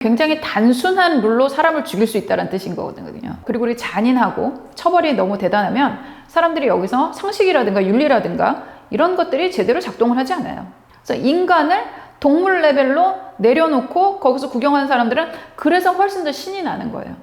굉장히 단순한 룰로 사람을 죽일 수 있다는 뜻인 거거든요. 그리고 우리 잔인하고 처벌이 너무 대단하면 사람들이 여기서 상식이라든가 윤리라든가 이런 것들이 제대로 작동을 하지 않아요. 그래서 인간을 동물 레벨로 내려놓고 거기서 구경하는 사람들은 그래서 훨씬 더 신이 나는 거예요.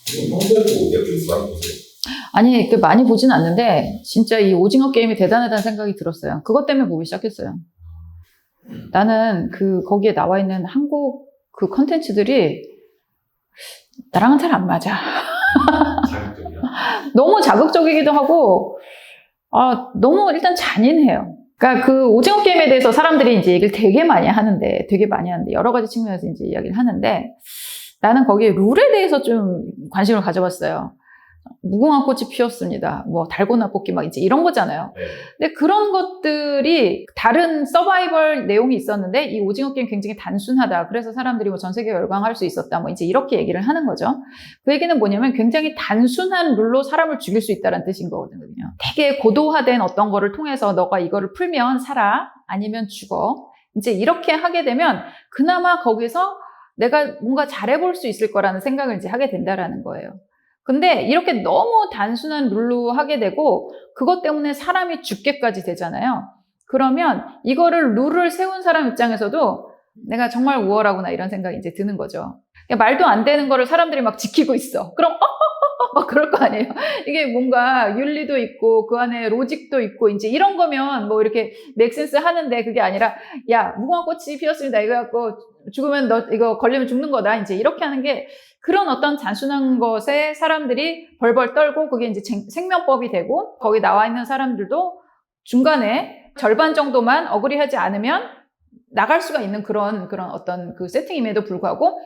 평소에도 넷플릭스 많이 보세요? 아니, 많이 보진 않는데 진짜 이 오징어 게임이 대단하다는 생각이 들었어요. 그것 때문에 보기 시작했어요. 나는 거기에 나와 있는 한국 그 컨텐츠들이 나랑은 잘 안 맞아. 자극적이야? 너무 자극적이기도 하고, 너무 일단 잔인해요. 그러니까 그 오징어 게임에 대해서 사람들이 이제 얘기를 되게 많이 하는데, 여러 가지 측면에서 이제 이야기를 하는데, 나는 거기에 룰에 대해서 좀 관심을 가져봤어요. 무궁화 꽃이 피었습니다. 뭐 달고나 뽑기 막 이제 이런 거잖아요. 네. 근데 그런 것들이 다른 서바이벌 내용이 있었는데 이 오징어 게임 굉장히 단순하다. 그래서 사람들이 뭐 전 세계 열광할 수 있었다. 뭐 이제 이렇게 얘기를 하는 거죠. 그 얘기는 뭐냐면 굉장히 단순한 룰로 사람을 죽일 수 있다는 뜻인 거거든요. 되게 고도화된 어떤 거를 통해서 너가 이거를 풀면 살아, 아니면 죽어. 이제 이렇게 하게 되면 그나마 거기서 내가 뭔가 잘해볼 수 있을 거라는 생각을 이제 하게 된다라는 거예요. 근데 이렇게 너무 단순한 룰로 하게 되고 그것 때문에 사람이 죽게까지 되잖아요. 그러면 이거를 룰을 세운 사람 입장에서도 내가 정말 우월하구나 이런 생각이 이제 드는 거죠. 그러니까 말도 안 되는 거를 사람들이 막 지키고 있어. 그럼 막 그럴 거 아니에요. 이게 뭔가 윤리도 있고 그 안에 로직도 있고 이제 이런 거면 뭐 이렇게 맥센스 하는데 그게 아니라 야 무궁화 꽃이 피었습니다. 이거 갖고 죽으면 너 이거 걸리면 죽는 거다. 이제 이렇게 하는 게 그런 어떤 단순한 것에 사람들이 벌벌 떨고 그게 이제 생명법이 되고 거기 나와 있는 사람들도 중간에 절반 정도만 어그리하지 않으면 나갈 수가 있는 그런 어떤 그 세팅임에도 불구하고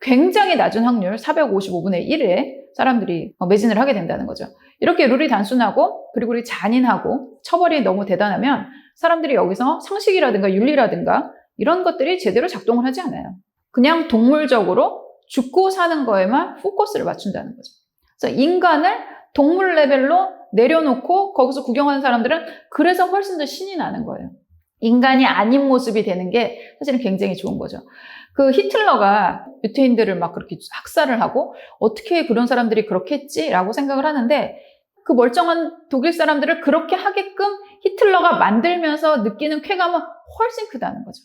굉장히 낮은 확률 455분의 1에 사람들이 매진을 하게 된다는 거죠. 이렇게 룰이 단순하고 그리고 우리 잔인하고 처벌이 너무 대단하면 사람들이 여기서 상식이라든가 윤리라든가 이런 것들이 제대로 작동을 하지 않아요. 그냥 동물적으로 죽고 사는 거에만 포커스를 맞춘다는 거죠. 그래서 인간을 동물 레벨로 내려놓고 거기서 구경하는 사람들은 그래서 훨씬 더 신이 나는 거예요. 인간이 아닌 모습이 되는 게 사실은 굉장히 좋은 거죠. 그 히틀러가 유태인들을 막 그렇게 학살을 하고 어떻게 그런 사람들이 그렇게 했지라고 생각을 하는데 그 멀쩡한 독일 사람들을 그렇게 하게끔 히틀러가 만들면서 느끼는 쾌감은 훨씬 크다는 거죠.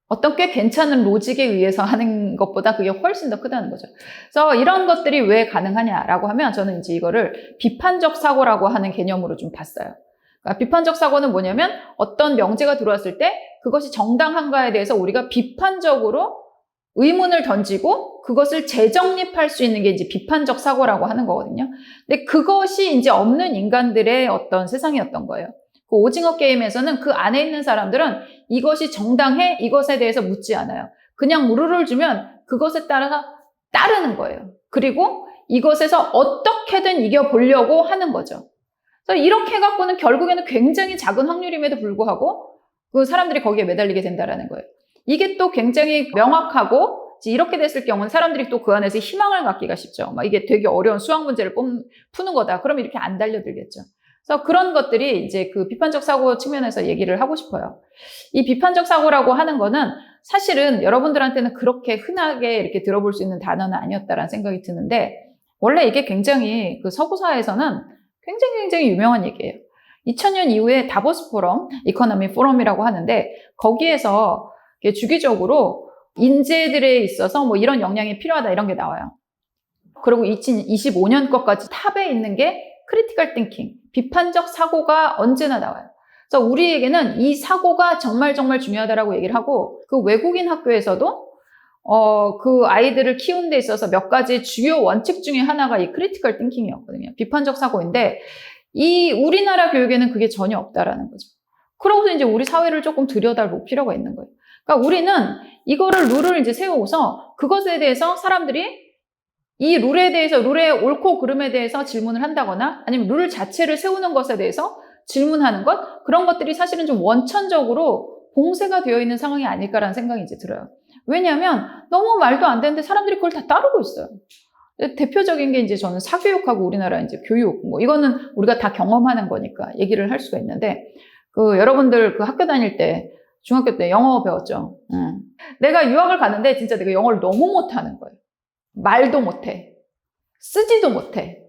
어떤 꽤 괜찮은 로직에 의해서 하는 것보다 그게 훨씬 더 크다는 거죠. 그래서 이런 것들이 왜 가능하냐라고 하면 저는 이제 이거를 비판적 사고라고 하는 개념으로 좀 봤어요. 그러니까 비판적 사고는 뭐냐면 어떤 명제가 들어왔을 때 그것이 정당한가에 대해서 우리가 비판적으로 의문을 던지고 그것을 재정립할 수 있는 게 이제 비판적 사고라고 하는 거거든요. 근데 그것이 이제 없는 인간들의 어떤 세상이었던 거예요. 그 오징어 게임에서는 그 안에 있는 사람들은 이것이 정당해? 이것에 대해서 묻지 않아요. 그냥 룰을 주면 그것에 따라서 따르는 거예요. 그리고 이것에서 어떻게든 이겨보려고 하는 거죠. 그래서 이렇게 해갖고는 결국에는 굉장히 작은 확률임에도 불구하고 그 사람들이 거기에 매달리게 된다는 거예요. 이게 또 굉장히 명확하고 이렇게 됐을 경우는 사람들이 또 그 안에서 희망을 갖기가 쉽죠. 막 이게 되게 어려운 수학 문제를 푸는 거다. 그러면 이렇게 안 달려들겠죠. 그래서 그런 것들이 이제 그 비판적 사고 측면에서 얘기를 하고 싶어요. 이 비판적 사고라고 하는 거는 사실은 여러분들한테는 그렇게 흔하게 이렇게 들어볼 수 있는 단어는 아니었다라는 생각이 드는데 원래 이게 굉장히 그 서구사에서는 굉장히 유명한 얘기예요. 2000년 이후에 다보스 포럼, 이코노미 포럼이라고 하는데 거기에서 주기적으로 인재들에 있어서 뭐 이런 역량이 필요하다 이런 게 나와요. 그리고 2025년 것까지 탑에 있는 게 크리티컬 띵킹, 비판적 사고가 언제나 나와요. 그래서 우리에게는 이 사고가 정말 중요하다라고 얘기를 하고 그 외국인 학교에서도 그 아이들을 키우는 데 있어서 몇 가지 주요 원칙 중에 하나가 이 크리티컬 띵킹이었거든요. 비판적 사고인데 이 우리나라 교육에는 그게 전혀 없다라는 거죠. 그러고서 이제 우리 사회를 조금 들여다볼 필요가 있는 거예요. 그러니까 우리는 이거를 룰을 이제 세우고서 그것에 대해서 사람들이 이 룰에 대해서 룰의 옳고 그름에 대해서 질문을 한다거나 아니면 룰 자체를 세우는 것에 대해서 질문하는 것 그런 것들이 사실은 좀 원천적으로 봉쇄가 되어 있는 상황이 아닐까라는 생각이 이제 들어요. 왜냐하면 너무 말도 안 되는데 사람들이 그걸 다 따르고 있어요. 대표적인 게 이제 저는 사교육하고 우리나라 이제 교육, 뭐 이거는 우리가 다 경험하는 거니까 얘기를 할 수가 있는데, 여러분들 학교 다닐 때, 중학교 때 영어 배웠죠. 내가 유학을 갔는데 진짜 내가 영어를 너무 못하는 거예요. 말도 못해. 쓰지도 못해.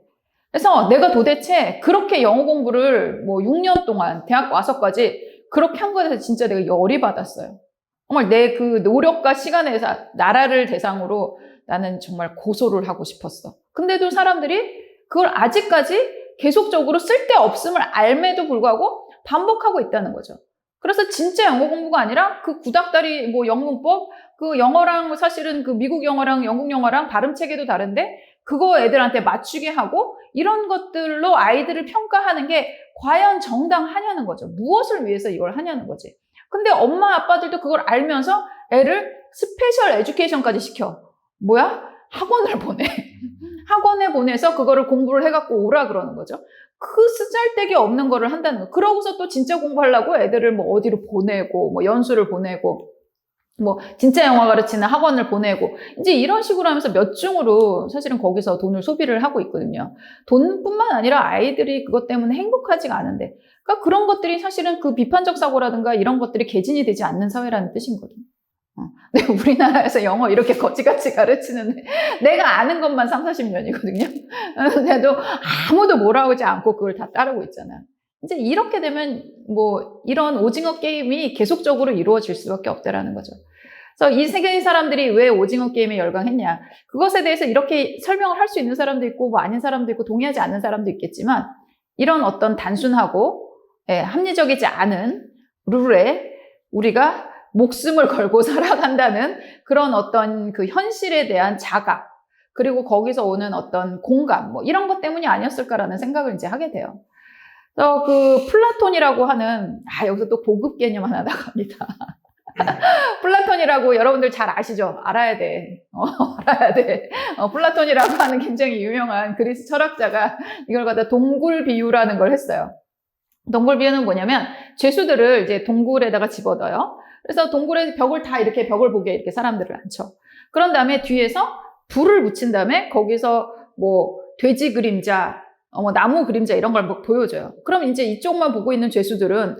그래서 내가 도대체 그렇게 영어 공부를 뭐 6년 동안 대학 와서까지 그렇게 한 거에 대해서 진짜 내가 열이 받았어요. 정말 내 그 노력과 시간에서 나라를 대상으로 나는 정말 고소를 하고 싶었어. 근데도 사람들이 그걸 아직까지 계속적으로 쓸데없음을 알매도 불구하고 반복하고 있다는 거죠. 그래서 진짜 영어 공부가 아니라 그 구닥다리 뭐 영문법, 그 영어랑 사실은 그 미국 영어랑 영국 영어랑 발음 체계도 다른데 그거 애들한테 맞추게 하고 이런 것들로 아이들을 평가하는 게 과연 정당하냐는 거죠. 무엇을 위해서 이걸 하냐는 거지. 근데 엄마 아빠들도 그걸 알면서 애를 스페셜 에듀케이션까지 시켜. 뭐야? 학원을 보내. 학원에 보내서 그거를 공부를 해갖고 오라 그러는 거죠. 그 쓰잘데기 없는 거를 한다는 거. 그러고서 또 진짜 공부하려고 애들을 뭐 어디로 보내고, 뭐 연수를 보내고, 뭐 진짜 영어 가르치는 학원을 보내고, 이제 이런 식으로 하면서 몇 중으로 사실은 거기서 돈을 소비를 하고 있거든요. 돈뿐만 아니라 아이들이 그것 때문에 행복하지가 않은데, 그러니까 그런 것들이 사실은 그 비판적 사고라든가 이런 것들이 개진이 되지 않는 사회라는 뜻이거든요. 근데 우리나라에서 영어 이렇게 거지같이 가르치는 내가 아는 것만 3, 40년이거든요. 근데도 아무도 뭐라고 하지 않고 그걸 다 따르고 있잖아. 이제 이렇게 되면 뭐 이런 오징어 게임이 계속적으로 이루어질 수밖에 없다라는 거죠. 그래서 이 세계의 사람들이 왜 오징어 게임에 열광했냐. 그것에 대해서 이렇게 설명을 할 수 있는 사람도 있고 뭐 아닌 사람도 있고 동의하지 않는 사람도 있겠지만 이런 어떤 단순하고 합리적이지 않은 룰에 우리가 목숨을 걸고 살아간다는 그런 어떤 그 현실에 대한 자각, 그리고 거기서 오는 어떤 공감, 뭐 이런 것 때문이 아니었을까라는 생각을 이제 하게 돼요. 그래서 그 플라톤이라고 하는, 여기서 또 고급 개념 하나 나갑니다. 플라톤이라고 여러분들 잘 아시죠? 알아야 돼. 알아야 돼. 플라톤이라고 하는 굉장히 유명한 그리스 철학자가 이걸 갖다 동굴 비유라는 걸 했어요. 동굴 비유는 뭐냐면 죄수들을 이제 동굴에다가 집어넣어요. 그래서 동굴에 벽을 다 이렇게 벽을 보게 이렇게 사람들을 앉혀. 그런 다음에 뒤에서 불을 붙인 다음에 거기서 뭐 돼지 그림자, 뭐 나무 그림자 이런 걸 막 보여줘요. 그럼 이제 이쪽만 보고 있는 죄수들은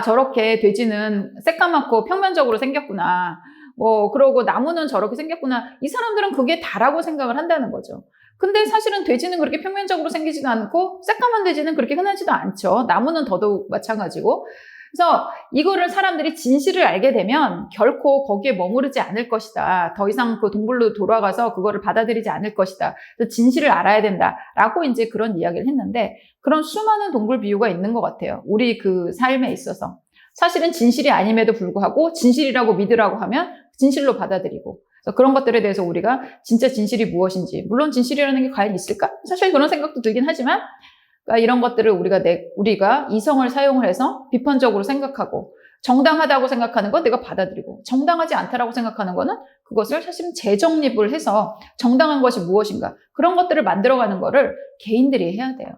저렇게 돼지는 새까맣고 평면적으로 생겼구나. 뭐 그러고 나무는 저렇게 생겼구나. 이 사람들은 그게 다라고 생각을 한다는 거죠. 근데 사실은 돼지는 그렇게 평면적으로 생기지도 않고 새까만 돼지는 그렇게 흔하지도 않죠. 나무는 더더욱 마찬가지고. 그래서 이거를 사람들이 진실을 알게 되면 결코 거기에 머무르지 않을 것이다. 더 이상 그 동굴로 돌아가서 그거를 받아들이지 않을 것이다. 그래서 진실을 알아야 된다라고 이제 그런 이야기를 했는데 그런 수많은 동굴 비유가 있는 것 같아요. 우리 그 삶에 있어서. 사실은 진실이 아님에도 불구하고 진실이라고 믿으라고 하면 진실로 받아들이고. 그래서 그런 것들에 대해서 우리가 진짜 진실이 무엇인지, 물론 진실이라는 게 과연 있을까? 사실 그런 생각도 들긴 하지만 그러니까 이런 것들을 우리가 이성을 사용을 해서 비판적으로 생각하고 정당하다고 생각하는 건 내가 받아들이고 정당하지 않다라고 생각하는 거는 그것을 사실은 재정립을 해서 정당한 것이 무엇인가 그런 것들을 만들어가는 거를 개인들이 해야 돼요.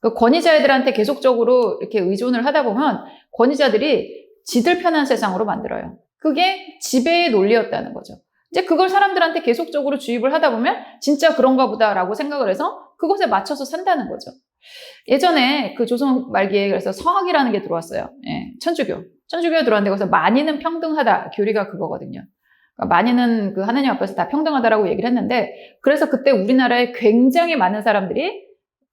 그 권위자애들한테 계속적으로 이렇게 의존을 하다 보면 권위자들이 지들 편한 세상으로 만들어요. 그게 지배의 논리였다는 거죠. 이제 그걸 사람들한테 계속적으로 주입을 하다 보면 진짜 그런가 보다라고 생각을 해서 그것에 맞춰서 산다는 거죠. 예전에 그 조선 말기에 그래서 서학이라는 게 들어왔어요. 천주교가 들어왔는데 거기서 만인은 평등하다. 교리가 그거거든요. 그러니까 만인은 그 하나님 앞에서 다 평등하다라고 얘기를 했는데 그래서 그때 우리나라에 굉장히 많은 사람들이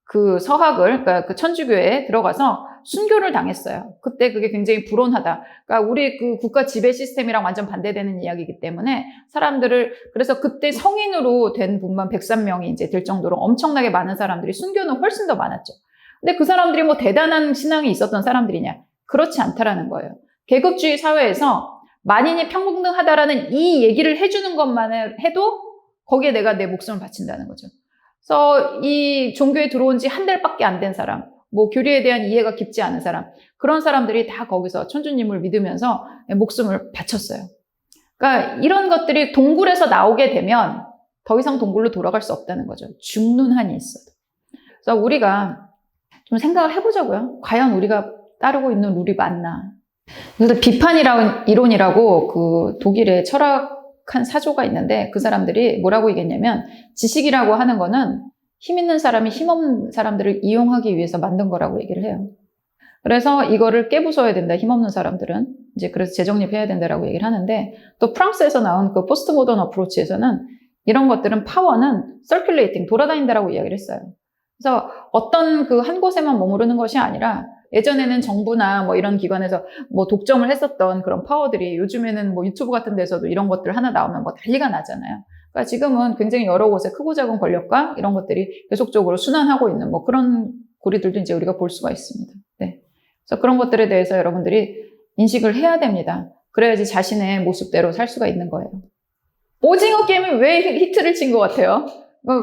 그 서학을 그러니까 그 천주교에 들어가서 순교를 당했어요. 그때 그게 굉장히 불온하다. 그러니까 우리 그 국가 지배 시스템이랑 완전 반대되는 이야기이기 때문에 사람들을 그래서 그때 성인으로 된 분만 103명이 이제 될 정도로 엄청나게 많은 사람들이 순교는 훨씬 더 많았죠. 근데 그 사람들이 뭐 대단한 신앙이 있었던 사람들이냐? 그렇지 않다라는 거예요. 계급주의 사회에서 만인이 평등하다라는 이 얘기를 해주는 것만 해도 거기에 내가 내 목숨을 바친다는 거죠. 그래서 이 종교에 들어온 지 한 달밖에 안 된 사람, 뭐 교리에 대한 이해가 깊지 않은 사람, 그런 사람들이 다 거기서 천주님을 믿으면서 목숨을 바쳤어요. 그러니까 이런 것들이 동굴에서 나오게 되면 더 이상 동굴로 돌아갈 수 없다는 거죠. 죽는 한이 있어도. 그래서 우리가 좀 생각을 해보자고요. 과연 우리가 따르고 있는 룰이 맞나? 그래서 비판이라는 이론이라고 그 독일의 철학 유력한 사조가 있는데 그 사람들이 뭐라고 얘기했냐면 지식이라고 하는 거는 힘 있는 사람이 힘 없는 사람들을 이용하기 위해서 만든 거라고 얘기를 해요. 그래서 이거를 깨부숴야 된다. 힘없는 사람들은. 이제 그래서 재정립해야 된다라고 얘기를 하는데 또 프랑스에서 나온 그 포스트 모던 어프로치에서는 이런 것들은 파워는 서큘레이팅, 돌아다닌다라고 이야기를 했어요. 그래서 어떤 그 한 곳에만 머무르는 것이 아니라 예전에는 정부나 뭐 이런 기관에서 뭐 독점을 했었던 그런 파워들이 요즘에는 뭐 유튜브 같은 데서도 이런 것들 하나 나오면 뭐 난리가 나잖아요. 그러니까 지금은 굉장히 여러 곳에 크고 작은 권력과 이런 것들이 계속적으로 순환하고 있는 뭐 그런 고리들도 이제 우리가 볼 수가 있습니다. 네. 그래서 그런 것들에 대해서 여러분들이 인식을 해야 됩니다. 그래야지 자신의 모습대로 살 수가 있는 거예요. 오징어 게임이 왜 히트를 친 것 같아요?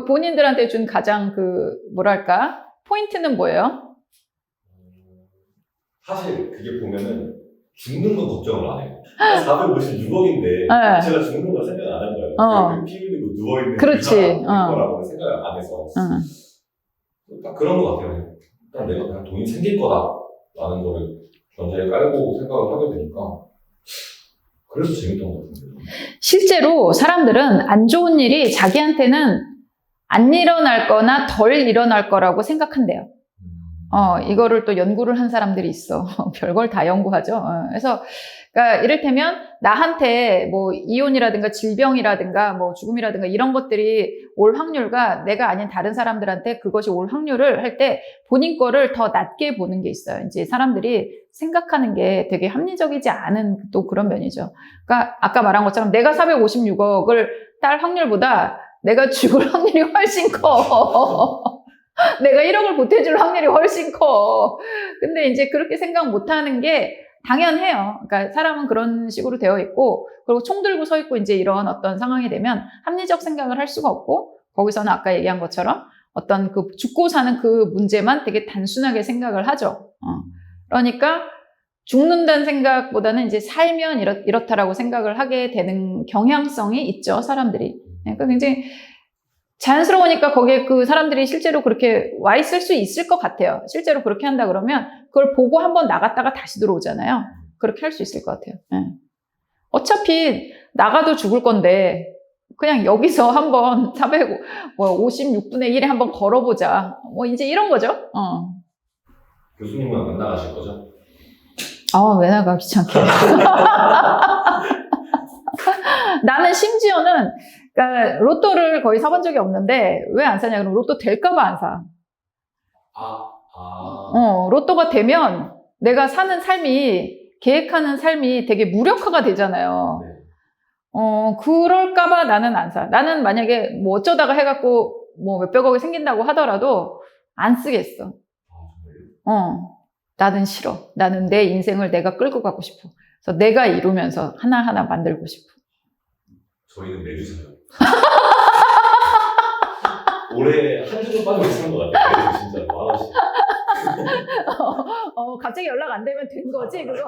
본인들한테 준 가장 뭐랄까, 포인트는 뭐예요? 사실 그게 보면은 죽는 건 걱정을 안 해요. 456억인데 네. 제가 죽는 건 생각 안 한 거예요. 피 흘리고 누워있는 그렇지. 거라고는 생각을 안 해서 딱 그런 것 같아요. 딱 내가 그냥 돈이 생길 거다라는 거를 전제에 깔고 생각을 하게 되니까 그래서 재밌던 것 같은데요. 실제로 사람들은 안 좋은 일이 자기한테는 안 일어날 거나 덜 일어날 거라고 생각한대요. 이거를 또 연구를 한 사람들이 있어. 별걸 다 연구하죠. 그래서, 그러니까 이를테면 나한테 뭐 이혼이라든가 질병이라든가 뭐 죽음이라든가 이런 것들이 올 확률과 내가 아닌 다른 사람들한테 그것이 올 확률을 할 때 본인 거를 더 낮게 보는 게 있어요. 이제 사람들이 생각하는 게 되게 합리적이지 않은 또 그런 면이죠. 그러니까 아까 말한 것처럼 내가 456억을 딸 확률보다 내가 죽을 확률이 훨씬 커. 내가 1억을 보태줄 확률이 훨씬 커. 근데 이제 그렇게 생각 못 하는 게 당연해요. 그러니까 사람은 그런 식으로 되어 있고, 그리고 총 들고 서 있고 이제 이런 어떤 상황이 되면 합리적 생각을 할 수가 없고, 거기서는 아까 얘기한 것처럼 어떤 그 죽고 사는 그 문제만 되게 단순하게 생각을 하죠. 그러니까 죽는다는 생각보다는 이제 살면 이렇다라고 생각을 하게 되는 경향성이 있죠, 사람들이. 그러니까 굉장히 자연스러우니까 거기에 그 사람들이 실제로 그렇게 와 있을 수 있을 것 같아요. 실제로 그렇게 한다 그러면 그걸 보고 한번 나갔다가 다시 들어오잖아요. 그렇게 할 수 있을 것 같아요. 네. 어차피 나가도 죽을 건데 그냥 여기서 한번 456분의 1에 한번 걸어보자. 뭐 이제 이런 거죠. 교수님은 안 나가실 거죠? 왜 나가 귀찮게. 나는 심지어는 그러니까 로또를 거의 사본 적이 없는데 왜 안 사냐 그러면 로또 될까봐 안 사. 로또가 되면 내가 사는 삶이 계획하는 삶이 되게 무력화가 되잖아요. 네. 그럴까봐 나는 안 사. 나는 만약에 뭐 어쩌다가 해갖고 뭐 몇백억이 생긴다고 하더라도 안 쓰겠어. 나는 싫어. 나는 내 인생을 내가 끌고 가고 싶어. 그래서 내가 이루면서 하나하나 만들고 싶어. 저희는 매주 사요. 올해 한 주도 빠지고 있는 것 같아요. 매주 진짜 만 원씩. 갑자기 연락 안 되면 된 거지, 그거.